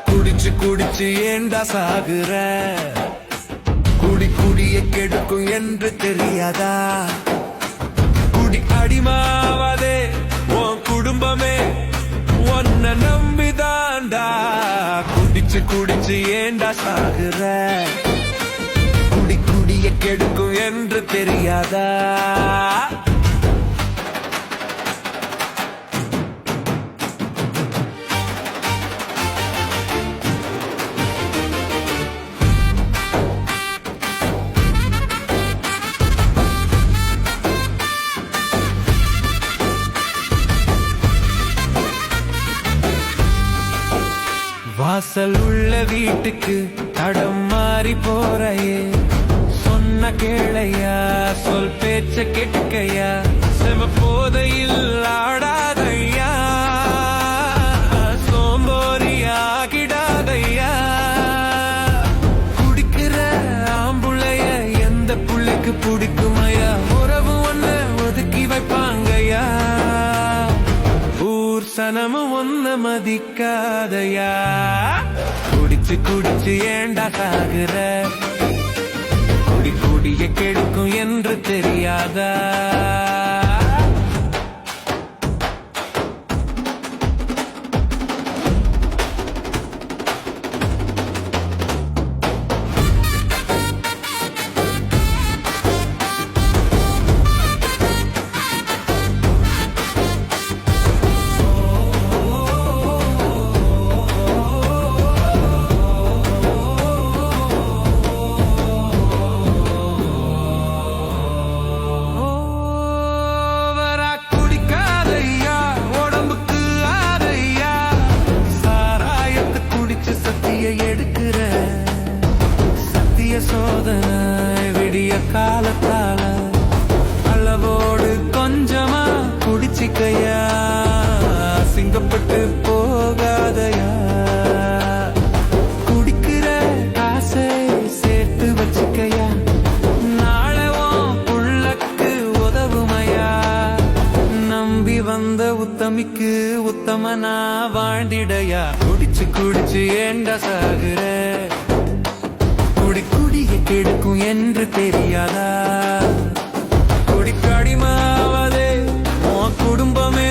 குடிச்சு குடிச்சு ஏண்டா சாகுற, குடி குடிய கெடுக்கும் என்று தெரியாதா? குடி அடிமாவதே உன் குடும்பமே உன்னை நம்பிதாண்டா. குடிச்சு குடிச்சு ஏண்டா சாகுற, குடி குடிய கெடுக்கும் என்று தெரியாதா? வாசல் உள்ள வீட்டுக்கு தடம் மாறி போறையே, சொன்ன கேளையா, சொல் பேச்ச கேட்கையா, செம போதையில் ஆடாதையா, சோம்போரியா கிடாதையா. குடிக்கிற ஆம்புளைய எந்த புள்ளைக்கு பிடிக்குமையா? உறவு ஒண்ணு ஒதுக்கி வைப்பாங்கயா, சனமும் ஒன்ன மதிக்காதையா. குடிச்சு குடிச்சு ஏண்டா சாகுற, குடி குடிய கெடுக்கும் என்று தெரியாதா? எடுக்கிற சத்திய சோதனை விடிய காலத்தால அளவோடு கொஞ்சமா குடிச்சிக்கையா, சிங்கப்பட்டு போகாதையா. குடிக்கிற காசை சேர்த்து வச்சுக்கையா, நாளவும் புள்ளக்கு உதவுமையா. நம்பி வந்த உத்தமிக்கு உத்தமனா வாழ்ந்திடையா. குடிச்சு குடிச்சு ஏண்டா சாகுற, குடி குடிய கெடுக்கும் என்று தெரியாதா? குடிக்கடிமாவதே உன் குடும்பமே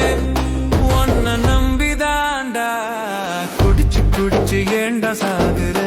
உன்னை நம்பிதாண்டா. குடிச்சு குடிச்சு ஏண்டா சாகுற.